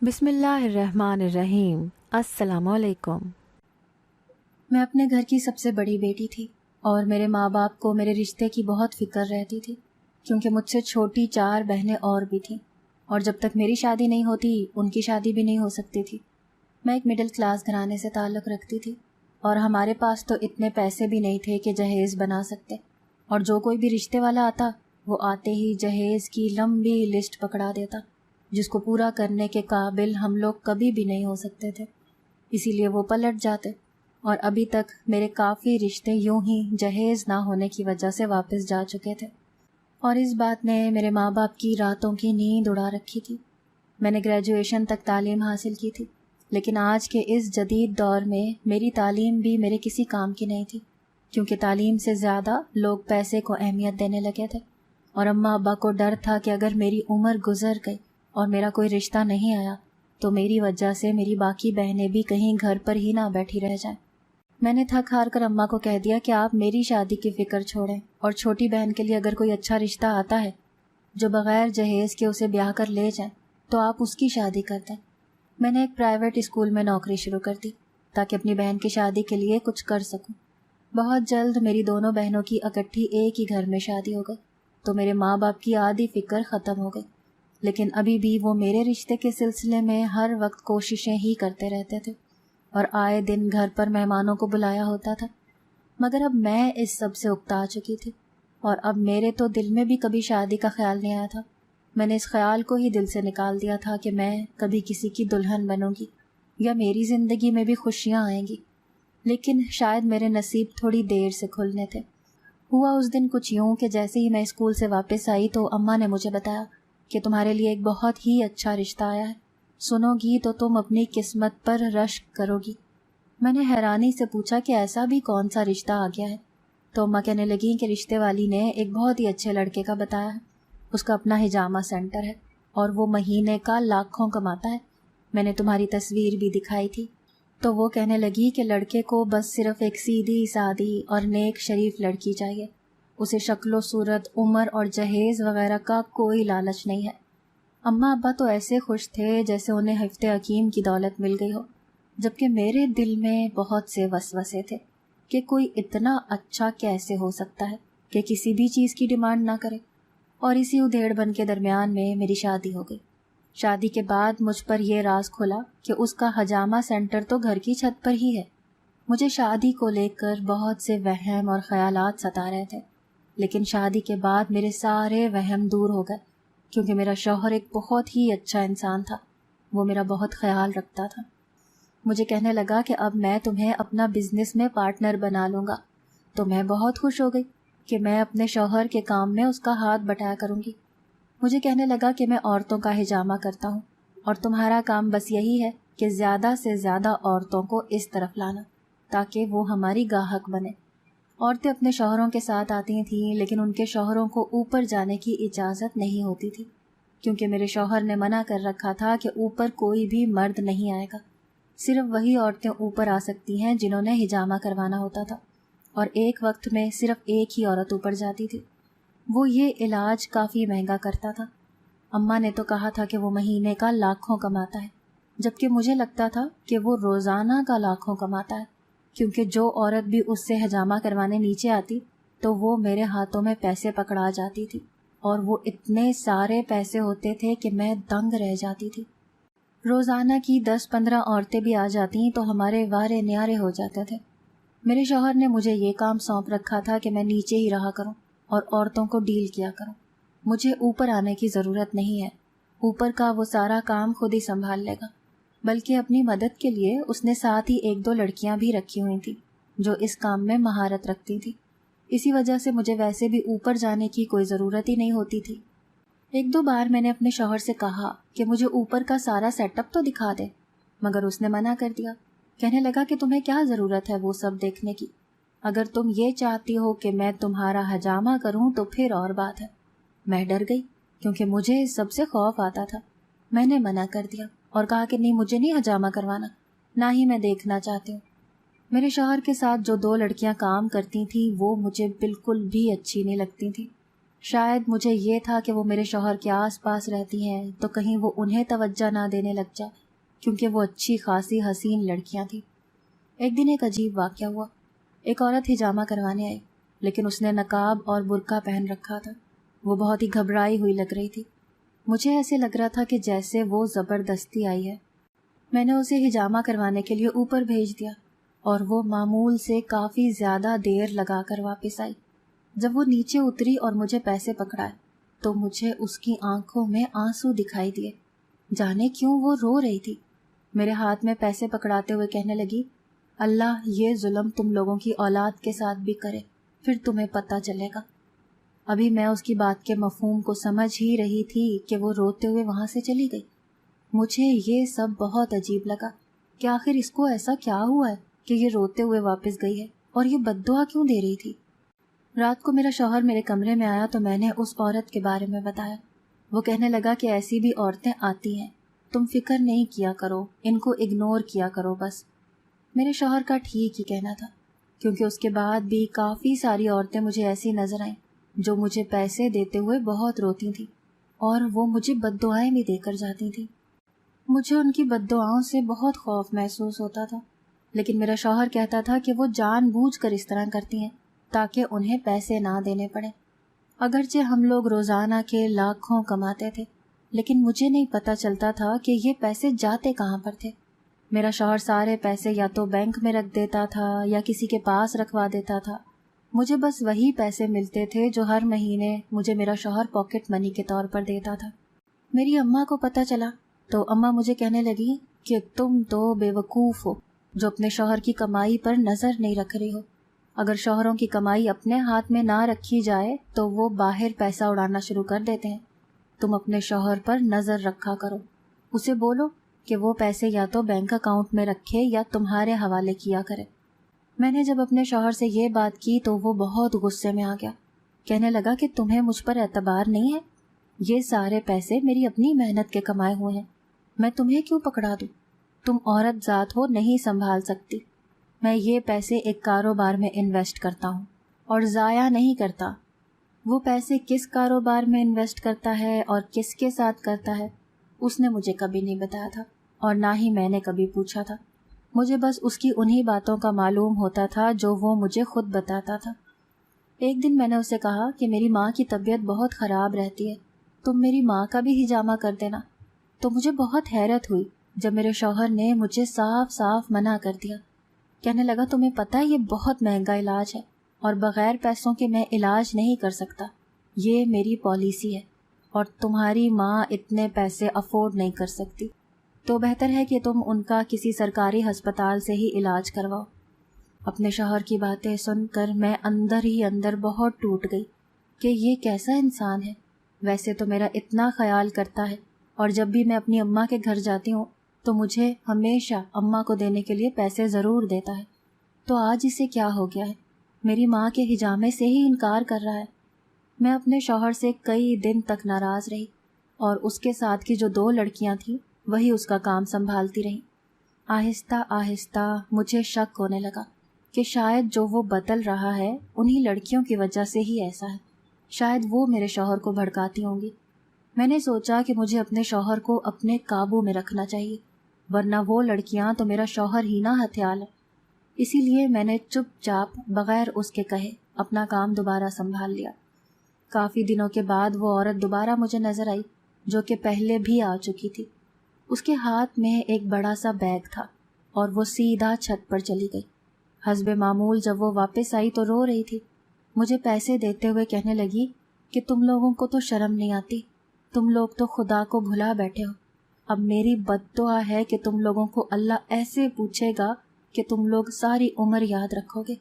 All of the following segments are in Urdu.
بسم اللہ الرحمن الرحیم۔ السلام علیکم۔ میں اپنے گھر کی سب سے بڑی بیٹی تھی اور میرے ماں باپ کو میرے رشتے کی بہت فکر رہتی تھی، کیونکہ مجھ سے چھوٹی 4 بہنیں اور بھی تھیں، اور جب تک میری شادی نہیں ہوتی ان کی شادی بھی نہیں ہو سکتی تھی۔ میں ایک مڈل کلاس گھرانے سے تعلق رکھتی تھی، اور ہمارے پاس تو اتنے پیسے بھی نہیں تھے کہ جہیز بنا سکتے، اور جو کوئی بھی رشتے والا آتا وہ آتے ہی جہیز کی لمبی لسٹ پکڑا دیتا، جس کو پورا کرنے کے قابل ہم لوگ کبھی بھی نہیں ہو سکتے تھے، اسی لیے وہ پلٹ جاتے، اور ابھی تک میرے کافی رشتے یوں ہی جہیز نہ ہونے کی وجہ سے واپس جا چکے تھے، اور اس بات نے میرے ماں باپ کی راتوں کی نیند اڑا رکھی تھی۔ میں نے گریجویشن تک تعلیم حاصل کی تھی، لیکن آج کے اس جدید دور میں میری تعلیم بھی میرے کسی کام کی نہیں تھی، کیونکہ تعلیم سے زیادہ لوگ پیسے کو اہمیت دینے لگے تھے، اور اماں ابا کو ڈر تھا کہ اگر میری عمر گزر گئی اور میرا کوئی رشتہ نہیں آیا تو میری وجہ سے میری باقی بہنیں بھی کہیں گھر پر ہی نہ بیٹھی رہ جائیں۔ میں نے تھک ہار کر اماں کو کہہ دیا کہ آپ میری شادی کی فکر چھوڑیں، اور چھوٹی بہن کے لیے اگر کوئی اچھا رشتہ آتا ہے جو بغیر جہیز کے اسے بیاہ کر لے جائیں تو آپ اس کی شادی کر دیں۔ میں نے ایک پرائیویٹ اسکول میں نوکری شروع کر دی تاکہ اپنی بہن کی شادی کے لیے کچھ کر سکوں۔ بہت جلد میری دونوں بہنوں کی اکٹھی ایک ہی گھر میں شادی ہو گئی، تو میرے ماں باپ کی آدھی فکر ختم ہو گئی، لیکن ابھی بھی وہ میرے رشتے کے سلسلے میں ہر وقت کوششیں ہی کرتے رہتے تھے، اور آئے دن گھر پر مہمانوں کو بلایا ہوتا تھا۔ مگر اب میں اس سب سے اکتا چکی تھی، اور اب میرے تو دل میں بھی کبھی شادی کا خیال نہیں آیا تھا۔ میں نے اس خیال کو ہی دل سے نکال دیا تھا کہ میں کبھی کسی کی دلہن بنوں گی یا میری زندگی میں بھی خوشیاں آئیں گی، لیکن شاید میرے نصیب تھوڑی دیر سے کھلنے تھے۔ ہوا اس دن کچھ یوں کہ جیسے ہی میں اسکول سے واپس آئی تو اماں نے مجھے بتایا کہ تمہارے لیے ایک بہت ہی اچھا رشتہ آیا ہے، سنو گی تو تم اپنی قسمت پر رشک کرو گی۔ میں نے حیرانی سے پوچھا کہ ایسا بھی کون سا رشتہ آ گیا ہے، تو اماں کہنے لگیں کہ رشتے والی نے ایک بہت ہی اچھے لڑکے کا بتایا ہے، اس کا اپنا ہجامہ سینٹر ہے اور وہ مہینے کا لاکھوں کماتا ہے۔ میں نے تمہاری تصویر بھی دکھائی تھی، تو وہ کہنے لگی کہ لڑکے کو بس صرف ایک سیدھی سادی اور نیک شریف لڑکی چاہیے، اسے شکل و صورت، عمر اور جہیز وغیرہ کا کوئی لالچ نہیں ہے۔ اماں ابا تو ایسے خوش تھے جیسے انہیں حفظ حکیم کی دولت مل گئی ہو، جبکہ میرے دل میں بہت سے وسوسے تھے کہ کوئی اتنا اچھا کیسے ہو سکتا ہے کہ کسی بھی چیز کی ڈیمانڈ نہ کرے، اور اسی ادھیڑ بن کے درمیان میں میری شادی ہو گئی۔ شادی کے بعد مجھ پر یہ راز کھلا کہ اس کا حجامہ سینٹر تو گھر کی چھت پر ہی ہے۔ مجھے شادی کو لے کر بہت سے وہم اور خیالات ستا رہے تھے، لیکن شادی کے بعد میرے سارے وہم دور ہو گئے، کیونکہ میرا شوہر ایک بہت ہی اچھا انسان تھا، وہ میرا بہت خیال رکھتا تھا۔ مجھے کہنے لگا کہ اب میں تمہیں اپنا بزنس میں پارٹنر بنا لوں گا، تو میں بہت خوش ہو گئی کہ میں اپنے شوہر کے کام میں اس کا ہاتھ بٹایا کروں گی۔ مجھے کہنے لگا کہ میں عورتوں کا ہجامہ کرتا ہوں، اور تمہارا کام بس یہی ہے کہ زیادہ سے زیادہ عورتوں کو اس طرف لانا تاکہ وہ ہماری گاہک بنے۔ عورتیں اپنے شوہروں کے ساتھ آتی تھیں، لیکن ان کے شوہروں کو اوپر جانے کی اجازت نہیں ہوتی تھی، کیونکہ میرے شوہر نے منع کر رکھا تھا کہ اوپر کوئی بھی مرد نہیں آئے گا، صرف وہی عورتیں اوپر آ سکتی ہیں جنہوں نے ہجامہ کروانا ہوتا تھا، اور ایک وقت میں صرف ایک ہی عورت اوپر جاتی تھی۔ وہ یہ علاج کافی مہنگا کرتا تھا۔ اماں نے تو کہا تھا کہ وہ مہینے کا لاکھوں کماتا ہے، جبکہ مجھے لگتا تھا کہ وہ روزانہ کا لاکھوں کماتا ہے، کیونکہ جو عورت بھی اس سے ہجامہ کروانے نیچے آتی تو وہ میرے ہاتھوں میں پیسے پکڑا جاتی تھی، اور وہ اتنے سارے پیسے ہوتے تھے کہ میں دنگ رہ جاتی تھی۔ روزانہ کی 10-15 عورتیں بھی آ جاتی تو ہمارے وارے نیارے ہو جاتے تھے۔ میرے شوہر نے مجھے یہ کام سونپ رکھا تھا کہ میں نیچے ہی رہا کروں اور عورتوں کو ڈیل کیا کروں، مجھے اوپر آنے کی ضرورت نہیں ہے، اوپر کا وہ سارا کام خود ہی سنبھال لے گا۔ بلکہ اپنی مدد کے لیے اس نے ساتھ ہی 1-2 لڑکیاں بھی رکھی ہوئی تھیں جو اس کام میں مہارت رکھتی تھی، اسی وجہ سے مجھے ویسے بھی اوپر جانے کی کوئی ضرورت ہی نہیں ہوتی تھی۔ 1-2 بار میں نے اپنے شوہر سے کہا کہ مجھے اوپر کا سارا سیٹ اپ تو دکھا دے، مگر اس نے منع کر دیا، کہنے لگا کہ تمہیں کیا ضرورت ہے وہ سب دیکھنے کی، اگر تم یہ چاہتی ہو کہ میں تمہارا ہجامہ کروں تو پھر اور بات ہے۔ میں ڈر گئی کیونکہ مجھے اس سب سے خوف آتا تھا۔ میں نے منع کر دیا اور کہا کہ نہیں، مجھے نہیں ہجامہ کروانا، نہ ہی میں دیکھنا چاہتی ہوں۔ میرے شوہر کے ساتھ جو 2 لڑکیاں کام کرتی تھیں وہ مجھے بالکل بھی اچھی نہیں لگتی تھیں۔ شاید مجھے یہ تھا کہ وہ میرے شوہر کے آس پاس رہتی ہیں تو کہیں وہ انہیں توجہ نہ دینے لگ جائے، کیونکہ وہ اچھی خاصی حسین لڑکیاں تھیں۔ ایک دن ایک عجیب واقعہ ہوا۔ ایک عورت حجامہ کروانے آئی، لیکن اس نے نقاب اور برقع پہن رکھا تھا۔ وہ بہت ہی گھبرائی ہوئی لگ رہی تھی۔ مجھے ایسے لگ رہا تھا کہ جیسے وہ زبردستی آئی ہے۔ میں نے اسے حجامہ کروانے کے لیے اوپر بھیج دیا اور وہ معمول سے کافی زیادہ دیر لگا کر واپس آئی۔ جب وہ نیچے اتری اور مجھے پیسے پکڑائے تو مجھے اس کی آنکھوں میں آنسو دکھائی دیے۔ جانے کیوں وہ رو رہی تھی۔ میرے ہاتھ میں پیسے پکڑاتے ہوئے کہنے لگی، اللہ یہ ظلم تم لوگوں کی اولاد کے ساتھ بھی کرے، پھر تمہیں پتہ چلے گا۔ ابھی میں اس کی بات کے مفہوم کو سمجھ ہی رہی تھی کہ وہ روتے ہوئے وہاں سے چلی گئی۔ مجھے یہ سب بہت عجیب لگا کہ آخر اس کو ایسا کیا ہوا ہے کہ یہ روتے ہوئے واپس گئی ہے، اور یہ بد دعا کیوں دے رہی تھی۔ رات کو میرا شوہر میرے کمرے میں آیا تو میں نے اس عورت کے بارے میں بتایا۔ وہ کہنے لگا کہ ایسی بھی عورتیں آتی ہیں، تم فکر نہیں کیا کرو، ان کو اگنور کیا کرو بس۔ میرے شوہر کا ٹھیک ہی کہنا تھا، کیونکہ اس کے بعد بھی کافی ساری عورتیں مجھے ایسی نظر آئیں جو مجھے پیسے دیتے ہوئے بہت روتی تھیں، اور وہ مجھے بد دعائیں بھی دے کر جاتی تھیں۔ مجھے ان کی بد دعاؤں سے بہت خوف محسوس ہوتا تھا، لیکن میرا شوہر کہتا تھا کہ وہ جان بوجھ کر اس طرح کرتی ہیں تاکہ انہیں پیسے نہ دینے پڑیں۔ اگرچہ ہم لوگ روزانہ کے لاکھوں کماتے تھے، لیکن مجھے نہیں پتہ چلتا تھا کہ یہ پیسے جاتے کہاں پر تھے۔ میرا شوہر سارے پیسے یا تو بینک میں رکھ دیتا تھا یا کسی کے پاس رکھوا دیتا تھا۔ مجھے بس وہی پیسے ملتے تھے جو ہر مہینے مجھے میرا شوہر پاکٹ منی کے طور پر دیتا تھا۔ میری اماں کو پتہ چلا تو اماں مجھے کہنے لگی کہ تم تو بے وقوف ہو جو اپنے شوہر کی کمائی پر نظر نہیں رکھ رہی ہو۔ اگر شوہروں کی کمائی اپنے ہاتھ میں نہ رکھی جائے تو وہ باہر پیسہ اڑانا شروع کر دیتے ہیں۔ تم اپنے شوہر پر نظر رکھا کرو، اسے بولو کہ وہ پیسے یا تو بینک اکاؤنٹ میں رکھے یا تمہارے حوالے کیا کرے۔ میں نے جب اپنے شوہر سے یہ بات کی تو وہ بہت غصے میں آ گیا۔ کہنے لگا کہ تمہیں مجھ پر اعتبار نہیں ہے؟ یہ سارے پیسے میری اپنی محنت کے کمائے ہوئے ہیں، میں تمہیں کیوں پکڑا دوں؟ تم عورت ذات ہو، نہیں سنبھال سکتی۔ میں یہ پیسے ایک کاروبار میں انویسٹ کرتا ہوں اور ضائع نہیں کرتا۔ وہ پیسے کس کاروبار میں انویسٹ کرتا ہے اور کس کے ساتھ کرتا ہے اس نے مجھے کبھی نہیں بتایا تھا، اور نہ ہی میں نے کبھی پوچھا تھا۔ مجھے بس اس کی انہی باتوں کا معلوم ہوتا تھا جو وہ مجھے خود بتاتا تھا۔ ایک دن میں نے اسے کہا کہ میری ماں کی طبیعت بہت خراب رہتی ہے، تم میری ماں کا بھی حجامہ کر دینا۔ تو مجھے بہت حیرت ہوئی جب میرے شوہر نے مجھے صاف صاف منع کر دیا۔ کہنے لگا تمہیں پتہ ہے یہ بہت مہنگا علاج ہے اور بغیر پیسوں کے میں علاج نہیں کر سکتا، یہ میری پالیسی ہے اور تمہاری ماں اتنے پیسے افورڈ نہیں کر سکتی، تو بہتر ہے کہ تم ان کا کسی سرکاری ہسپتال سے ہی علاج کرواؤ۔ اپنے شوہر کی باتیں سن کر میں اندر ہی اندر بہت ٹوٹ گئی کہ یہ کیسا انسان ہے۔ ویسے تو میرا اتنا خیال کرتا ہے اور جب بھی میں اپنی اماں کے گھر جاتی ہوں تو مجھے ہمیشہ اماں کو دینے کے لیے پیسے ضرور دیتا ہے، تو آج اسے کیا ہو گیا ہے؟ میری ماں کے حجامے سے ہی انکار کر رہا ہے۔ میں اپنے شوہر سے کئی دن تک ناراض رہی اور اس کے ساتھ کی جو 2 لڑکیاں تھیں وہی اس کا کام سنبھالتی رہیں۔ آہستہ آہستہ مجھے شک ہونے لگا کہ شاید جو وہ بدل رہا ہے انہی لڑکیوں کی وجہ سے ہی ایسا ہے، شاید وہ میرے شوہر کو بھڑکاتی ہوں گی۔ میں نے سوچا کہ مجھے اپنے شوہر کو اپنے قابو میں رکھنا چاہیے، ورنہ وہ لڑکیاں تو میرا شوہر ہی نہ ہتھیال ہے۔ اسی لیے میں نے چپ چاپ بغیر اس کے کہے اپنا کام دوبارہ سنبھال لیا۔ کافی دنوں کے بعد وہ عورت دوبارہ مجھے نظر آئی جو کہ پہلے بھی آ چکی تھی۔ اس کے ہاتھ میں ایک بڑا سا بیگ تھا اور وہ سیدھا چھت پر چلی گئی۔ حسب معمول جب وہ واپس آئی تو رو رہی تھی۔ مجھے پیسے دیتے ہوئے کہنے لگی کہ تم لوگوں کو تو شرم نہیں آتی، تم لوگ تو خدا کو بھلا بیٹھے ہو۔ اب میری بد دعا ہے کہ تم لوگوں کو اللہ ایسے پوچھے گا کہ تم لوگ ساری عمر یاد رکھو گے۔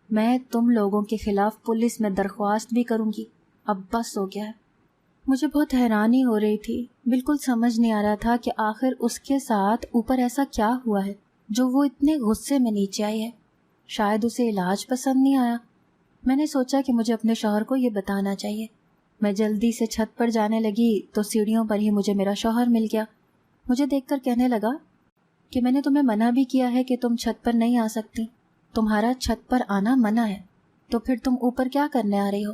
میں تم لوگوں کے خلاف پولیس میں درخواست بھی کروں گی، اب بس ہو گیا ہے۔ مجھے بہت حیرانی ہو رہی تھی، بالکل سمجھ نہیں آ رہا تھا کہ آخر اس کے ساتھ اوپر ایسا کیا ہوا ہے جو وہ اتنے غصے میں نیچے آئی ہے۔ شاید اسے علاج پسند نہیں آیا۔ میں نے سوچا کہ مجھے اپنے شوہر کو یہ بتانا چاہیے۔ میں جلدی سے چھت پر جانے لگی تو سیڑھیوں پر ہی مجھے میرا شوہر مل گیا۔ مجھے دیکھ کر کہنے لگا کہ میں نے تمہیں منع بھی کیا ہے کہ تم چھت پر نہیں آ سکتی، تمہارا چھت پر آنا منع ہے، تو پھر تم اوپر کیا کرنے آ رہی ہو؟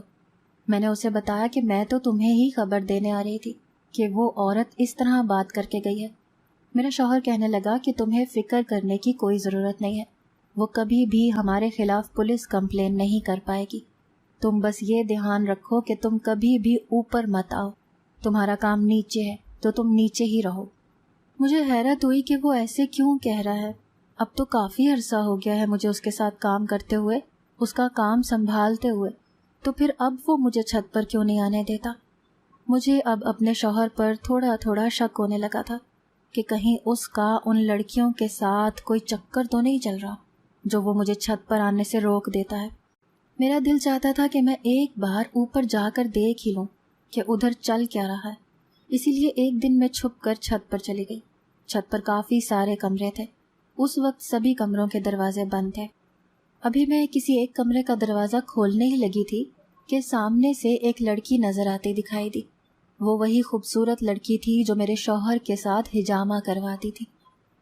میں نے اسے بتایا کہ میں تو تمہیں ہی خبر دینے آ رہی تھی کہ وہ عورت اس طرح بات کر کے گئی ہے۔ میرا شوہر کہنے لگا کہ تمہیں فکر کرنے کی کوئی ضرورت نہیں ہے، وہ کبھی بھی ہمارے خلاف پولیس کمپلین نہیں کر پائے گی۔ تم بس یہ دھیان رکھو کہ تم کبھی بھی اوپر مت آؤ، تمہارا کام نیچے ہے تو تم نیچے ہی رہو۔ مجھے حیرت ہوئی کہ وہ ایسے کیوں کہہ رہا ہے۔ اب تو کافی عرصہ ہو گیا ہے مجھے اس کے ساتھ کام کرتے ہوئے، اس کا کام سنبھالتے ہوئے، تو پھر اب وہ مجھے چھت پر کیوں نہیں آنے دیتا؟ مجھے اب اپنے شوہر پر تھوڑا تھوڑا شک ہونے لگا تھا کہ کہیں اس کا ان لڑکیوں کے ساتھ کوئی چکر تو نہیں چل رہا جو وہ مجھے چھت پر آنے سے روک دیتا ہے۔ میرا دل چاہتا تھا کہ میں ایک بار اوپر جا کر دیکھ ہی لوں کہ ادھر چل کیا رہا ہے، اسی لیے ایک دن میں چھپ کر چھت پر چلی گئی۔ چھت پر کافی سارے کمرے تھے، اس وقت سبھی کمروں کے دروازے بند تھے۔ ابھی میں کسی ایک کمرے کا دروازہ کھولنے ہی لگی تھی کہ سامنے سے ایک لڑکی نظر آتی دکھائی دی۔ وہ وہی خوبصورت لڑکی تھی جو میرے شوہر کے ساتھ ہجامہ کرواتی تھی۔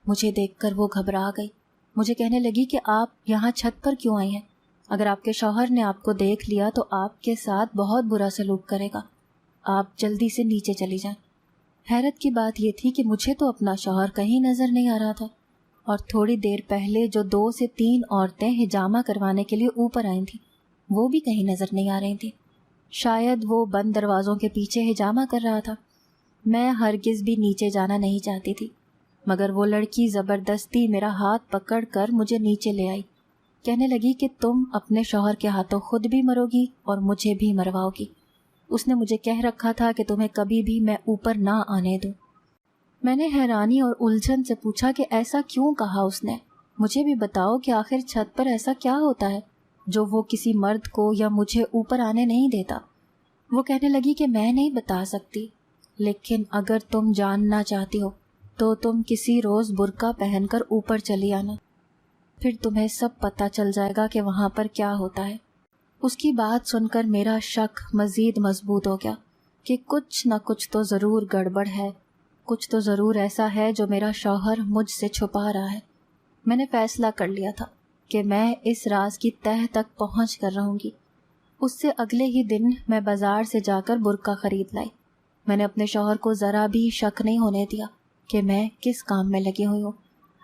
مجھے دیکھ کر وہ گھبرا گئی، مجھے کہنے لگی کہ آپ یہاں چھت پر کیوں آئی ہیں؟ اگر آپ کے شوہر نے آپ کو دیکھ لیا تو آپ کے ساتھ بہت برا سلوک کرے گا، آپ جلدی سے نیچے چلی جائیں۔ حیرت کی بات یہ تھی کہ مجھے تو اپنا شوہر کہیں نظر نہیں آ رہا تھا، اور تھوڑی دیر پہلے جو 2 سے 3 عورتیں ہجامہ کروانے کے لیے اوپر آئی تھیں وہ بھی کہیں نظر نہیں آ رہی تھیں۔ شاید وہ بند دروازوں کے پیچھے ہجامہ کر رہا تھا۔ میں ہرگز بھی نیچے جانا نہیں چاہتی تھی، مگر وہ لڑکی زبردستی میرا ہاتھ پکڑ کر مجھے نیچے لے آئی، کہنے لگی کہ تم اپنے شوہر کے ہاتھوں خود بھی مرو گی اور مجھے بھی مرواؤ گی۔ اس نے مجھے کہہ رکھا تھا کہ تمہیں کبھی بھی میں اوپر نہ آنے دوں۔ میں نے حیرانی اور الجھن سے پوچھا کہ ایسا کیوں کہا اس نے؟ مجھے بھی بتاؤ کہ آخر چھت پر ایسا کیا ہوتا ہے جو وہ کسی مرد کو یا مجھے اوپر آنے نہیں دیتا؟ وہ کہنے لگی کہ میں نہیں بتا سکتی، لیکن اگر تم جاننا چاہتی ہو تو تم کسی روز برقع پہن کر اوپر چلی آنا، پھر تمہیں سب پتہ چل جائے گا کہ وہاں پر کیا ہوتا ہے۔ اس کی بات سن کر میرا شک مزید مضبوط ہو گیا کہ کچھ نہ کچھ تو ضرور گڑبڑ ہے، کچھ تو ضرور ایسا ہے جو میرا شوہر مجھ سے چھپا رہا ہے۔ میں نے فیصلہ کر لیا تھا کہ میں اس راز کی تہہ تک پہنچ کر رہوں گی۔ اس سے اگلے ہی دن میں بازار سے جا کر برقع خرید لائی۔ میں نے اپنے شوہر کو ذرا بھی شک نہیں ہونے دیا کہ میں کس کام میں لگی ہوئی ہوں۔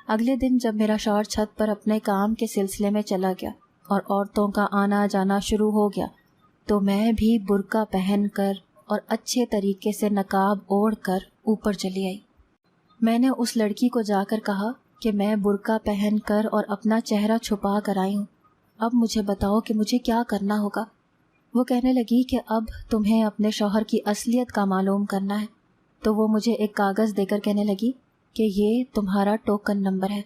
اگلے دن جب میرا شوہر چھت پر اپنے کام کے سلسلے میں چلا گیا اور عورتوں کا آنا جانا شروع ہو گیا تو میں بھی برقع پہن کر اور اچھے طریقے سے نقاب اوڑھ کر اوپر چلی آئی۔ میں نے اس لڑکی کو جا کر کہا کہ میں برقع پہن کر اور اپنا چہرہ چھپا کر آئی ہوں، اب مجھے بتاؤ کہ مجھے کیا کرنا ہوگا۔ وہ کہنے لگی کہ اب تمہیں اپنے شوہر کی اصلیت کا معلوم کرنا ہے، تو وہ مجھے ایک کاغذ دے کر کہنے لگی کہ یہ تمہارا ٹوکن نمبر ہے،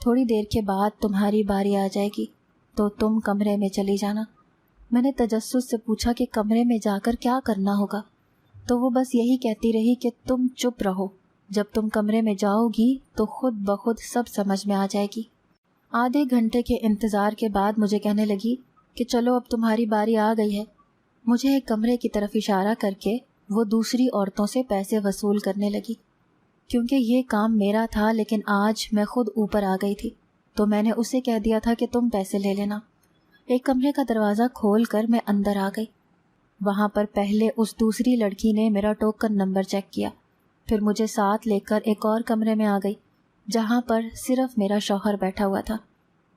تھوڑی دیر کے بعد تمہاری باری آ جائے گی تو تم کمرے میں چلی جانا۔ میں نے تجسس سے پوچھا کہ کمرے میں جا کر کیا کرنا ہوگا، تو وہ بس یہی کہتی رہی کہ تم چپ رہو، جب تم کمرے میں جاؤ گی تو خود بخود سب سمجھ میں آ جائے گی۔ آدھے گھنٹے کے انتظار کے بعد مجھے کہنے لگی کہ چلو اب تمہاری باری آ گئی ہے۔ مجھے ایک کمرے کی طرف اشارہ کر کے وہ دوسری عورتوں سے پیسے وصول کرنے لگی۔ کیونکہ یہ کام میرا تھا لیکن آج میں خود اوپر آ گئی تھی تو میں نے اسے کہہ دیا تھا کہ تم پیسے لے لینا۔ ایک کمرے کا دروازہ کھول کر میں اندر آ گئی۔ وہاں پر پہلے اس دوسری لڑکی نے میرا ٹوکن نمبر چیک کیا، پھر مجھے ساتھ لے کر ایک اور کمرے میں آ گئی جہاں پر صرف میرا شوہر بیٹھا ہوا تھا۔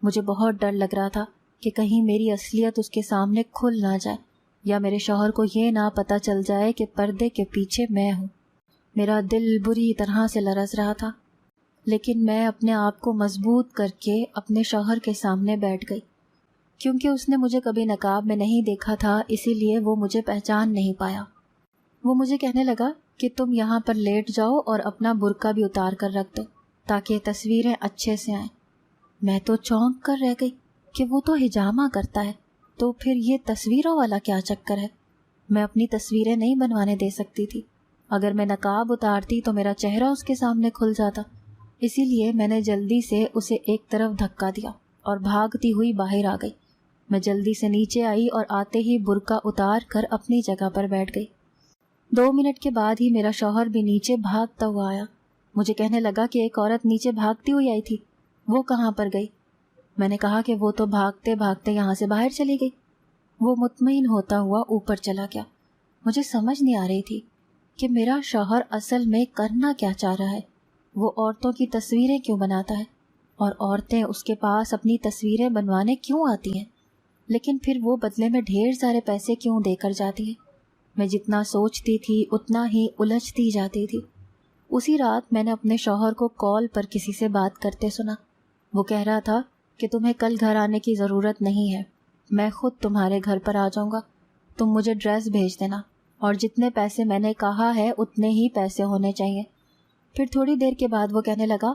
مجھے بہت ڈر لگ رہا تھا کہ کہیں میری اصلیت اس کے سامنے کھل نہ جائے یا میرے شوہر کو یہ نہ پتہ چل جائے کہ پردے کے پیچھے میں ہوں۔ میرا دل بری طرح سے لرز رہا تھا، لیکن میں اپنے آپ کو مضبوط کر کے اپنے شوہر کے سامنے بیٹھ گئی۔ کیونکہ اس نے مجھے کبھی نقاب میں نہیں دیکھا تھا اسی لیے وہ مجھے پہچان نہیں پایا۔ وہ مجھے کہنے لگا کہ تم یہاں پر لیٹ جاؤ اور اپنا برقع بھی اتار کر رکھ دو تاکہ تصویریں اچھے سے آئیں۔ میں تو چونک کر رہ گئی کہ وہ تو ہجامہ کرتا ہے تو پھر یہ تصویروں والا کیا چکر ہے؟ میں اپنی تصویریں نہیں بنوانے دے سکتی تھی، اگر میں نقاب اتارتی تو میرا چہرہ اس کے سامنے کھل جاتا، اسی لیے میں نے جلدی سے اسے ایک طرف دھکا دیا اور بھاگتی ہوئی باہر آ گئی۔ میں جلدی سے نیچے آئی اور آتے ہی برقع اتار کر اپنی جگہ پر بیٹھ گئی۔ 2 منٹ کے بعد ہی میرا شوہر بھی نیچے بھاگتا ہوا آیا۔ مجھے کہنے لگا کہ ایک عورت نیچے بھاگتی ہوئی آئی تھی، وہ کہاں پر گئی؟ میں نے کہا کہ وہ تو بھاگتے بھاگتے یہاں سے باہر چلی گئی۔ وہ مطمئن ہوتا ہوا اوپر چلا گیا۔ مجھے سمجھ نہیں آ رہی تھی کہ میرا شوہر اصل میں کرنا کیا چاہ رہا ہے۔ وہ عورتوں کی تصویریں کیوں بناتا ہے اور عورتیں اس کے پاس اپنی تصویریں بنوانے کیوں آتی ہیں، لیکن پھر وہ بدلے میں ڈھیر سارے پیسے کیوں دے کر جاتی ہے؟ میں جتنا سوچتی تھی اتنا ہی الجھتی جاتی تھی۔ اسی رات میں نے اپنے شوہر کو کال پر کسی سے بات کرتے سنا۔ وہ کہہ رہا تھا کہ تمہیں کل گھر آنے کی ضرورت نہیں ہے، میں خود تمہارے گھر پر آ جاؤں گا، تم مجھے ڈریس بھیج دینا، اور جتنے پیسے میں نے کہا ہے اتنے ہی پیسے ہونے چاہیے۔ پھر تھوڑی دیر کے بعد وہ کہنے لگا،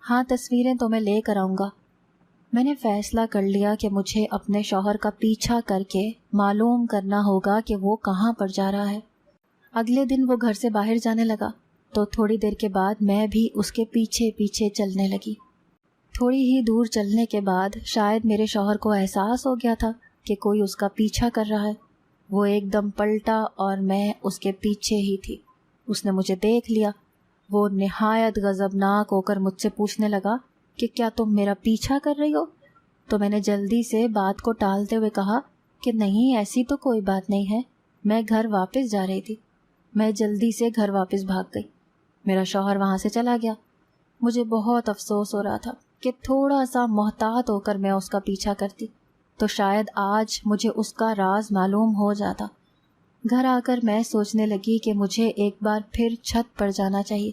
ہاں تصویریں تو میں لے کر آؤں گا۔ میں نے فیصلہ کر لیا کہ مجھے اپنے شوہر کا پیچھا کر کے معلوم کرنا ہوگا کہ وہ کہاں پر جا رہا ہے۔ اگلے دن وہ گھر سے باہر جانے لگا تو تھوڑی دیر کے بعد میں بھی اس کے پیچھے پیچھے چلنے لگی۔ تھوڑی ہی دور چلنے کے بعد شاید میرے شوہر کو احساس ہو گیا تھا کہ کوئی اس کا پیچھا کر رہا ہے۔ وہ ایک دم پلٹا اور میں اس کے پیچھے ہی تھی۔ اس نے مجھے دیکھ لیا۔ وہ نہایت غضبناک ہو کر مجھ سے پوچھنے لگا کہ کیا تم میرا پیچھا کر رہی ہو؟ تو میں نے جلدی سے بات کو ٹالتے ہوئے کہا کہ نہیں، ایسی تو کوئی بات نہیں ہے، میں گھر واپس جا رہی تھی۔ میں جلدی سے گھر واپس بھاگ گئی۔ میرا شوہر وہاں سے چلا گیا۔ مجھے بہت افسوس ہو رہا تھا کہ تھوڑا سا محتاط ہو کر میں اس کا پیچھا کرتی تو شاید آج مجھے اس کا راز معلوم ہو جاتا۔ گھر آ کر میں سوچنے لگی کہ مجھے ایک بار پھر چھت پر جانا چاہیے،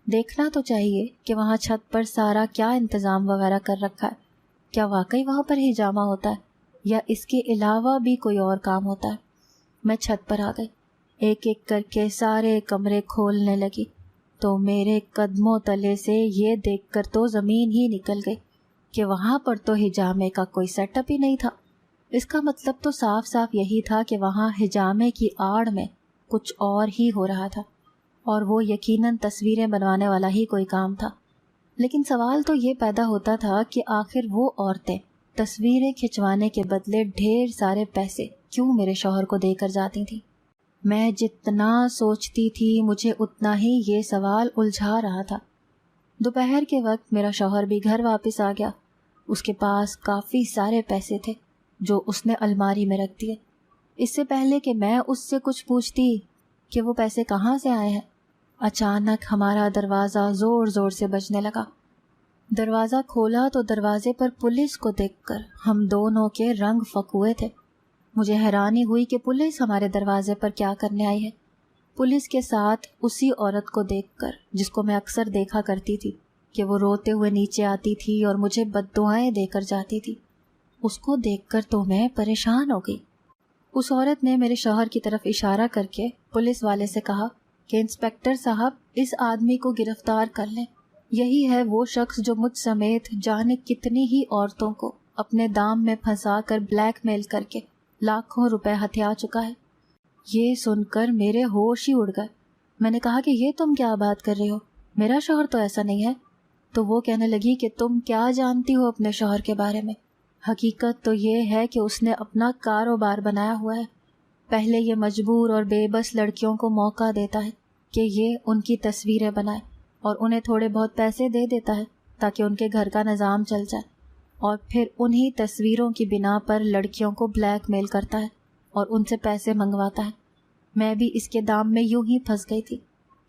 دیکھنا تو چاہیے کہ وہاں چھت پر سارا کیا انتظام وغیرہ کر رکھا ہے، کیا واقعی وہاں پر ہی جامع ہوتا ہے یا اس کے علاوہ بھی کوئی اور کام ہوتا ہے۔ میں چھت پر آ گئی، ایک ایک کر کے سارے کمرے کھولنے لگی تو میرے قدموں تلے سے یہ دیکھ کر تو زمین ہی نکل گئی کہ وہاں پر تو حجامے کا کوئی سیٹ اپ ہی نہیں تھا۔ اس کا مطلب تو صاف صاف یہی تھا کہ وہاں حجامے کی آڑ میں کچھ اور ہی ہو رہا تھا، اور وہ یقیناً تصویریں بنوانے والا ہی کوئی کام تھا۔ لیکن سوال تو یہ پیدا ہوتا تھا کہ آخر وہ عورتیں تصویریں کھنچوانے کے بدلے ڈھیر سارے پیسے کیوں میرے شوہر کو دے کر جاتی تھیں؟ میں جتنا سوچتی تھی مجھے اتنا ہی یہ سوال الجھا رہا تھا۔ دوپہر کے وقت میرا شوہر بھی گھر واپس آ گیا۔ اس کے پاس کافی سارے پیسے تھے جو اس نے الماری میں رکھ دیے۔ اس سے پہلے کہ میں اس سے کچھ پوچھتی کہ وہ پیسے کہاں سے آئے ہیں، اچانک ہمارا دروازہ زور زور سے بجنے لگا۔ دروازہ کھولا تو دروازے پر پولیس کو دیکھ کر ہم دونوں کے رنگ فک ہوئے تھے۔ مجھے حیرانی ہوئی کہ پولیس ہمارے دروازے پر کیا کرنے آئی ہے۔ پولیس کے ساتھ اسی عورت کو دیکھ کر جس کو میں اکثر دیکھا کرتی تھی کہ وہ روتے ہوئے نیچے آتی تھی اور مجھے بددعائیں دے کر جاتی تھی، اس کو دیکھ کر تو میں پریشان ہو گئی۔ اس عورت نے میرے شوہر کی طرف اشارہ کر کے پولیس والے سے کہا کہ انسپکٹر صاحب اس آدمی کو گرفتار کر لیں، یہی ہے وہ شخص جو مجھ سمیت جانے کتنی ہی عورتوں کو اپنے دام میں پھنسا کر بلیک میل کر کے لاکھوں روپے ہتھیا چکا ہے۔ یہ سن کر میرے ہوش ہی اڑ گئے۔ میں نے کہا کہ یہ تم کیا بات کر رہے ہو، میرا شوہر تو ایسا نہیں ہے۔ تو وہ کہنے لگی کہ تم کیا جانتی ہو اپنے شوہر کے بارے میں؟ حقیقت تو یہ ہے کہ اس نے اپنا کاروبار بنایا ہوا ہے۔ پہلے یہ مجبور اور بے بس لڑکیوں کو موقع دیتا ہے کہ یہ ان کی تصویریں بنائے اور انہیں تھوڑے بہت پیسے دے دیتا ہے تاکہ ان کے گھر کا نظام چل جائے، اور پھر انہی تصویروں کی بنا پر لڑکیوں کو بلیک میل کرتا ہے اور ان سے پیسے منگواتا ہے۔ میں بھی اس کے دام میں یوں ہی پھنس گئی تھی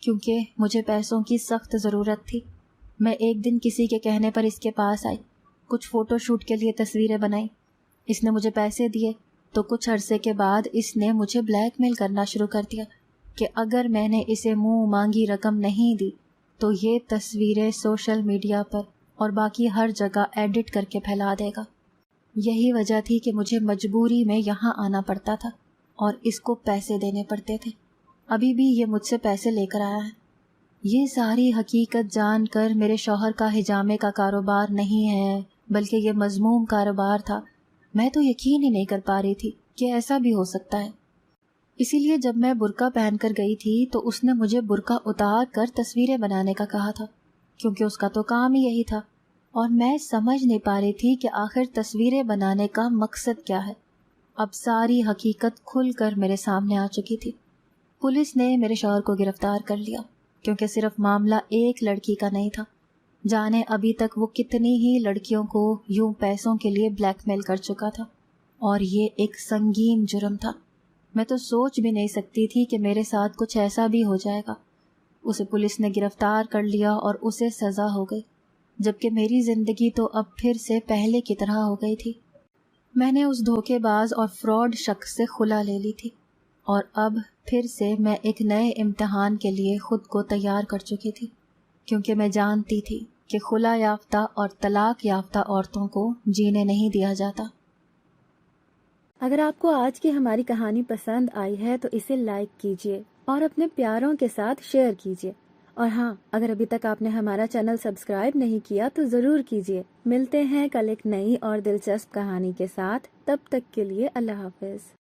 کیونکہ مجھے پیسوں کی سخت ضرورت تھی۔ میں ایک دن کسی کے کہنے پر اس کے پاس آئی، کچھ فوٹو شوٹ کے لیے تصویریں بنائیں۔ اس نے مجھے پیسے دیے تو کچھ عرصے کے بعد اس نے مجھے بلیک میل کرنا شروع کر دیا کہ اگر میں نے اسے منہ مانگی رقم نہیں دی تو یہ تصویریں سوشل میڈیا پر اور باقی ہر جگہ ایڈٹ کر کے پھیلا دے گا۔ یہی وجہ تھی کہ مجھے مجبوری میں یہاں آنا پڑتا تھا اور اس کو پیسے دینے پڑتے تھے۔ ابھی بھی یہ مجھ سے پیسے لے کر آیا ہے۔ یہ ساری حقیقت جان کر میرے شوہر کا حجامے کا کاروبار نہیں ہے بلکہ یہ مذموم کاروبار تھا، میں تو یقین ہی نہیں کر پا رہی تھی کہ ایسا بھی ہو سکتا ہے۔ اسی لیے جب میں برقع پہن کر گئی تھی تو اس نے مجھے برقع اتار کر تصویریں بنانے کا کہا تھا، کیونکہ اس کا تو کام ہی یہی تھا، اور میں سمجھ نہیں پا رہی تھی کہ آخر تصویریں بنانے کا مقصد کیا ہے۔ اب ساری حقیقت کھل کر میرے سامنے آ چکی تھی۔ پولیس نے میرے شوہر کو گرفتار کر لیا کیونکہ صرف معاملہ ایک لڑکی کا نہیں تھا، جانے ابھی تک وہ کتنی ہی لڑکیوں کو یوں پیسوں کے لیے بلیک میل کر چکا تھا۔ اور یہ ایک سنگین جرم تھا۔ میں تو سوچ بھی نہیں سکتی تھی کہ میرے ساتھ کچھ ایسا بھی ہو جائے گا۔ اسے پولیس نے گرفتار کر لیا اور اسے سزا ہو گئی، جبکہ میری زندگی تو اب پھر سے پہلے کی طرح ہو گئی تھی۔ میں نے اس دھوکے باز اور فراڈ شخص سے خلا لے لی تھی، اور اب پھر سے میں ایک نئے امتحان کے لیے خود کو تیار کر چکی تھی، کیونکہ میں جانتی تھی کہ خلا یافتہ اور طلاق یافتہ عورتوں کو جینے نہیں دیا جاتا۔ اگر آپ کو آج کی ہماری کہانی پسند آئی ہے تو اسے لائک کیجیے اور اپنے پیاروں کے ساتھ شیئر کیجیے، اور ہاں، اگر ابھی تک آپ نے ہمارا چینل سبسکرائب نہیں کیا تو ضرور کیجیے۔ ملتے ہیں کل ایک نئی اور دلچسپ کہانی کے ساتھ، تب تک کے لیے اللہ حافظ۔